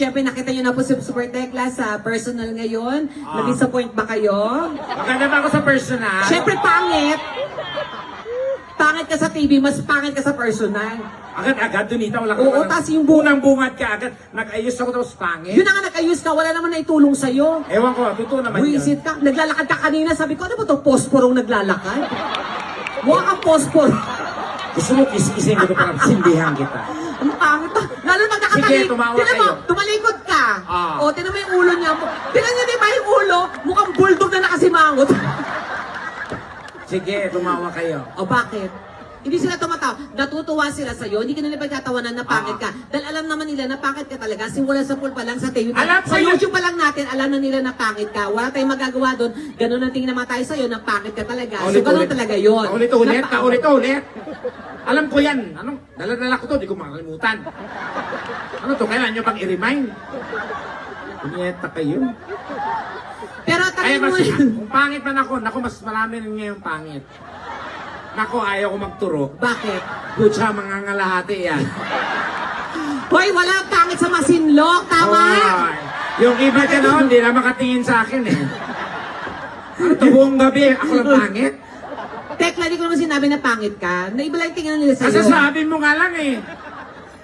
Siyempre, nakita nyo na po si Super Tekla sa personal ngayon. Na-disappoint ba kayo? Maganda ba ako sa personal? Siyempre, pangit! Pangit ka sa TV, mas pangit ka sa personal. Agad-agad, Donita, wala ka Oo, naman. tas yung Unang bungad ka agad. Nag-ayos ako tapos pangit. Yun na nga, nag-ayos ka, wala naman naitulong sa'yo. Ewan ko, totoo naman yun. Buisit ka, naglalakad ka kanina, sabi ko, ano ba ito, posporong naglalakad? Mukha kang pospor. Gusto mo kis-kisin ko para sindihan kita. Ang pangit to. Lalo pag nakatalikod. Sige, tumawa Tinan mo, kayo. tumalikod ka. O, tinan mo yung ulo niya. Tinan niyo di ba yung ulo? Mukhang bulldog na nakasimangot. Sige, tumawa kayo. O, bakit? Hindi sila tumatawa. Natutuwa sila sa'yo. Hindi ka nila pagkatawanan na pangit ka. Dahil alam naman nila na pangit ka talaga. Simula sa pool pa lang sa TV. Alam ko Sa yun. YouTube pa lang natin, alam na nila na pangit ka. Wala tayong magagawa doon. Ganun ang tingin naman tayo sa'yo na pangit ka talaga. So, ganun talaga yun. Paulit-ulit, paulit-ulit. Alam ko yan. Anong, dala-dala ko to, di ko makalimutan. Ano to, kailan nyo pang i-remind? Punyeta kayo. Pero Ay, tanong mo mas, yun. kung pangit man ako, naku, mas marami rin ngayong pangit. Naku, ayaw ko magturo. Bakit? Putsa, mga ngalahati yan. Hoy, wala pangit sa masinlok. Tama? Oy, yung iba dyan, oh, hindi na makatingin sa akin eh. Ano to, buong gabi, ako lang pangit? Tekla, di ko naman sinabi na pangit ka. Naiba lang tingnan nila sa'yo. Kasasabi mo nga lang eh.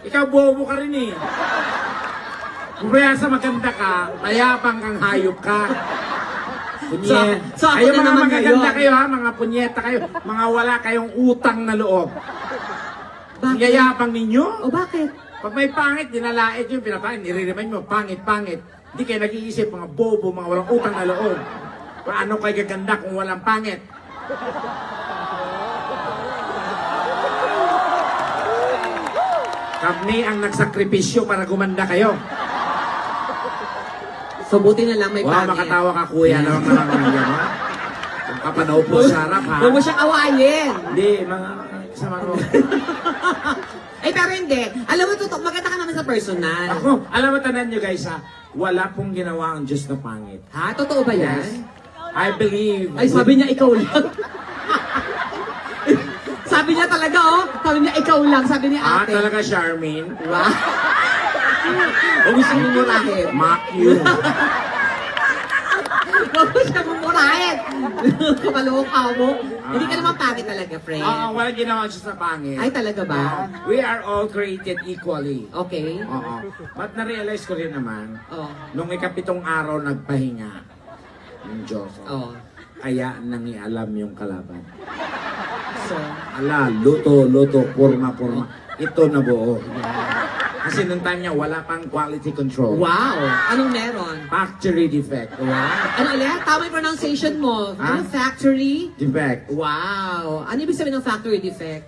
Ikaw bobo ka rin eh. Kung kaya sa maganda ka, mayabang kang hayop ka. Punye. So, ako Kayo na mga naman magaganda ngayon. kayo ha, mga punyeta kayo, mga wala kayong utang na loob. Bakit? Yayabang ninyo. O bakit? Pag may pangit, dinalait yung pinapangit, nire-remind mo, pangit, pangit. Hindi kayo nag-iisip, mga bobo, mga walang utang na loob. Paano kayo gaganda kung walang pangit? Kami ang nagsakripisyo para gumanda kayo. So, buti na lang may Wow, pangit. makatawa ka kuya. Nawang naman yan, ha? Ang kapanaw po sa harap, ha? Huwag mo siyang awayin. Hindi, mga kasama ko. Ay, pero hindi. Alam mo, totoo, maganda ka naman sa personal. Ako, alam mo, tanan nyo guys, ha? Wala pong ginawa ang Diyos na pangit. Ha? Totoo ba yan? Yes. I believe. Ay, sabi niya, ikaw lang. Sabi niya talaga, oh. Sabi niya, ikaw lang. Sabi ni ate. Talaga, Charmaine. Diba? Huwag mo siyang mumurahin. Mock you. Huwag mo siyang mumurahin. Kamaloka mo. Hindi ka naman pangit talaga, friend. Oo, wala ginawa ang Diyos na pangit. Ay, talaga ba? We are all created equally. Okay. Oo. But na-realize ko rin naman, Oh. nung ikapitong araw nagpahinga ng Diyos. Oh. Kaya nangialam yung kalaban. So, Ala, luto, purma. Ito na buo. Kasi nung time niya, wala pang quality control. wow. Anong meron? Factory defect. Ano ulit? Tama yung pronunciation mo. Ha? Ano, factory? Defect. Wow. Ano ibig sabihin ng factory defect?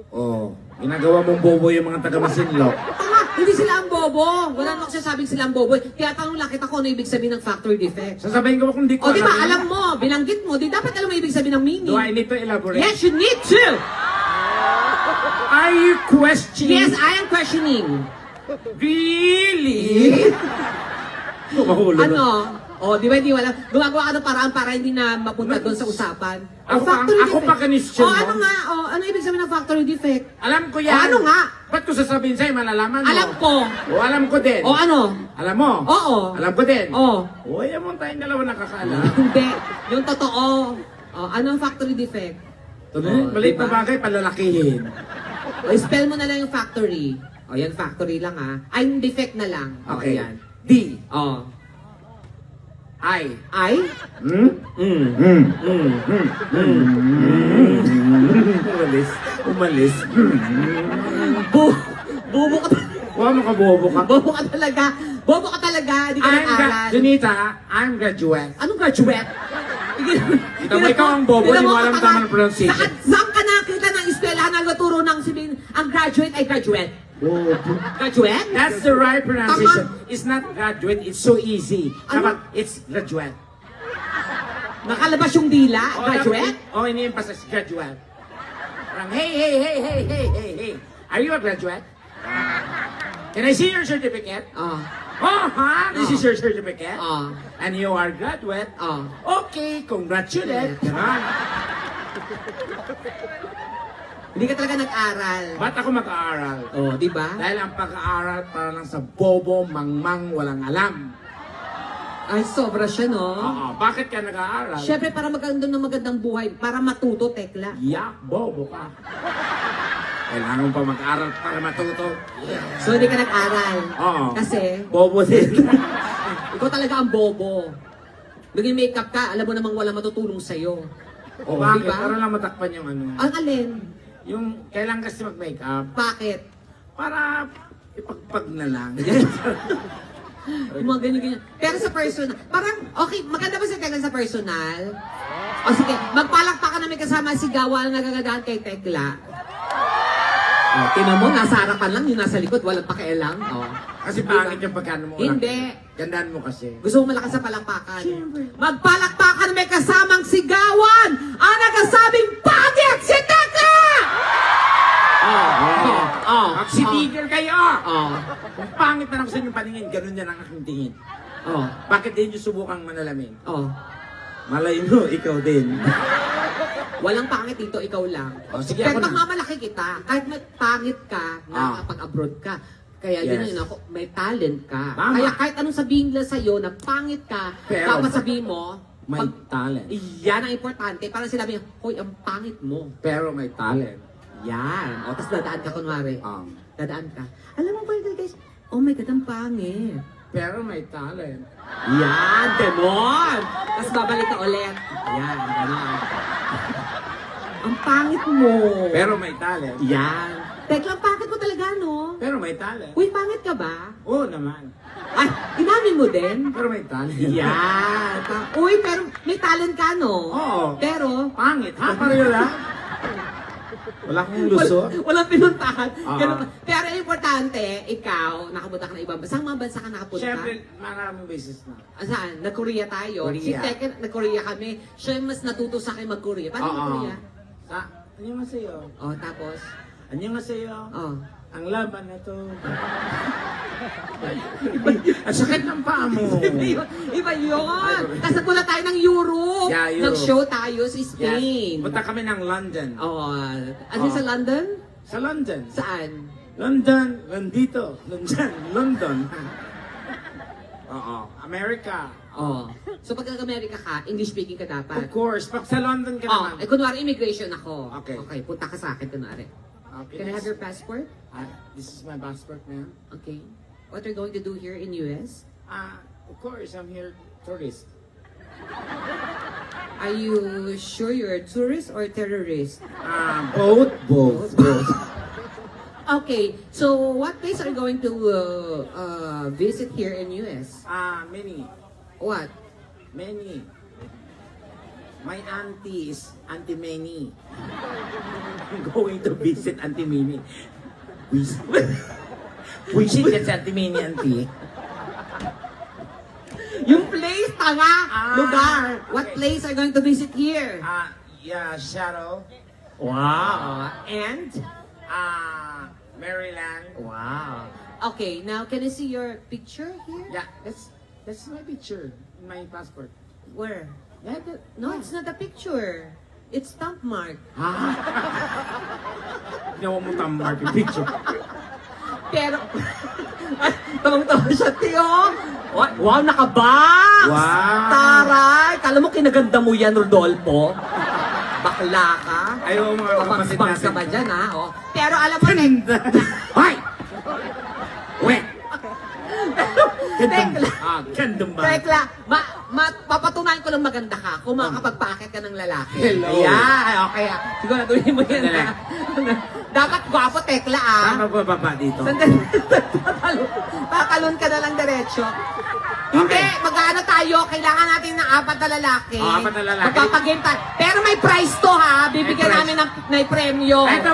Oh, ginagawa mong bobo yung mga taga-Masinloc. Tama, hindi sila ang bobo. Wala naman sasabing sila ang bobo. Kaya tanong lang kita kung ano ibig sabihin ng factory defect. Sasabihin ko ba kung di ko O, di ba, yun? alam mo, binanggit mo, di dapat alam mo ibig sabihin ng meaning. Do I need to elaborate? Yes, you need to! Are you questioning? Yes, I am questioning. Really? Mahulog. Ano? O, di ba, di wala. Gumagawa ka ng paraan para hindi na mapunta doon sa usapan. O, Ako pa kanisyon O, mo? ano nga? O, ano ibig sabihin ng factory defect? Alam ko yan. O, ano nga? Ba't ko sasabihin sa'yo, malalaman mo? Alam ko. O, alam ko din. O, ano? Alam mo? Oo. Alam ko din. O. O, yan mo tayong dalawa nakakaalam. Hindi. Yung totoo. O, ano ang factory defect? Maliit diba? na bagay, palalakihin. O, spell mo na lang yung factory. O, yan, factory lang ha. Ay, yung defect na lang. O, Okay. yan. D. O. I. Ay? Umalis. Bobo ka Huwag mo ka bobo ka. Bobo ka talaga. Bobo ka talaga. Hindi ka nag-aral. Junita, I'm graduate. Anong graduate? Ikaw ba, ikaw ang bobo, di mo alam tama ng pronunciation. Saan ka nakita ng eskwelahan ang naturo ng sabihin, ang graduate ay graduate? Bobo. Graduate? That's the right pronunciation. It's not graduate, it's so easy. Ano? Dapat, it's graduate. Nakalabas yung dila? Graduate? Oh, ini-emphasize graduate. Parang, hey. Are you a graduate? Can I see your certificate? Oh. Oh, ha? This is your certificate? Oh. And you are graduate? Oh. Okay, congratulate. Ganon. Hindi ka talaga nag-aral. Ba't ako mag-aaral? Oh, di ba? Dahil ang pag-aaral para lang sa bobo, mangmang, walang alam. Ay, sobra siya, no? Oo, bakit ka nag-aaral? Siyempre, para magkaroon ng magandang buhay, para matuto, tekla. Yak, bobo ka. Kailangan mo pa mag-aaral para matuto. So, hindi ka nag-aral. Oo. Kasi, Bobo din. ikaw talaga ang bobo. Naging makeup ka, alam mo namang wala matutulong sa'yo. O Oh, bakit? di ba? Para lang matakpan yung ano. Ang alin? Yung kailangan kasi mag-makeup Bakit? para ipagpag na lang. Yung mga ganyan-ganyan. Pero sa personal, parang, okay, maganda ba sa Tekla sa personal? O sige, magpalakpakan na may kasama si Gawa na nagagadahan kay Tekla. O, tinan mo, nasa harapan lang, yung nasa likod, walang pakialam. O. Kasi pangit yung pagkano mo. Hindi. Gandaan mo kasi. Gusto mo malakas sa palakpakan? Siyempre. Magpalakpakan na may kasamang sigawan! Ang nagsasabing pangit si Tekla! Magsitigil kayo! Oh. Kung pangit na lang sa inyong paningin, ganun yan ang aking tingin. Oh. Bakit din yung subukang manalamin? Oh. Malay mo, ikaw din. Walang pangit dito, ikaw lang. Oh, sige, Kahit ako na. pagmamalaki kita, kahit may pangit ka, nakakapag-abroad ka, kaya Yes. yun ako, may talent ka. Tama. Kaya kahit anong sabihin nila sa'yo na pangit ka, Pero- dapat sabihin mo, May talent. Yan ang importante. Parang sinabi niya, hoy, ang pangit mo. Pero may talent. Yan. O, tapos dadaan ka kunwari. Um, Dadaan ka. Alam mo ba guys, oh my God, ang pangit. pero may talent. Yan, ganon. Tapos babalik ka ulit. Yan, ganon. Ang pangit mo. Pero may talent. Yan. Tekla, pangit mo talaga, no? Pero may talent. Uy, pangit ka ba? Oo naman. Ay, inamin mo din? Pero may talent. Yan. Uy, pero may talent ka, no? Oo. Pero, Pangit. Ha? Pareho lang? Wala kong luso. walang pinuntahan. Oo. Ganun pa. Pero importante, ikaw, nakapunta ka ng ibang bansa. Saan mga bansa ka nakapunta? Siyempre, maraming beses na. Saan? Nag-Korea tayo. Korea. Si Tekken, nag-Korea kami. Siya yung mas natuto sa akin mag-Korea. Paano Oo. mag-Korea? Annyeonghaseyo. Oh, tapos? Annyeonghaseyo. Oh. Ang laban na to. Ang sakit ng paa mo. Iba yun. Kasi pula tayo ng Europe. Yeah, Europe. Nag-show tayo sa Spain. Punta kami ng London. Oo. Ano sa London? Sa London. Saan? London. Nandito. London. London. Oo. America. Oh. So pag nag-America ka, English speaking ka dapat. Of course. Pag sa London ka Oh, naman. kunwari immigration ako. Okay. Okay, punta ka sa akin kunwari. Okay. Can I have your passport? This is my passport, ma'am. Okay. What are you going to do here in US? Of course, I'm here tourist. Are you sure you're a tourist or a terrorist? Both. Okay, so what place are you going to visit here in US? Many. What? Many. My auntie is Auntie Many. I'm going to visit Auntie Mini. Wishing that's Auntie Mini, Auntie. Yung place, tanga! Lugar! What okay. place are you going to visit here? Yeah, Shadow. Wow! And? Maryland. Wow! Okay, now can I see your picture here? Yeah, that's my picture in my passport. Where? Yeah, No, it's not a picture. It's stamp mark. Ginawa mo tamar yung picture. Pero, tawang-tawa siya, Tio. Wow, nakabox! Wow. Taray! Kala mo kinaganda mo yan, Rodolfo? Bakla ka? Ayaw mga kapatid Pabangs ka natin. ba dyan, ha? Oh. Pero alam mo, Hoy! Wait! Tekla, Gandang ba? Tekla, papatunayan ko lang maganda ka kung makakapagpakit ka ng lalaki. Hello. Yeah, okay. Siguraduhin mo yan. Sandali. ha? Dapat gwapo, Tekla, ah. Saan magbababa dito? Sandali. Tatalon ka na lang diretso. Hindi, mag-ano tayo, kailangan natin ng 4 na lalaki. Oh, 4 na lalaki. Magpapagame tayo. Pero may prize to ha, bibigyan May prize. namin ng may premyo. Eto,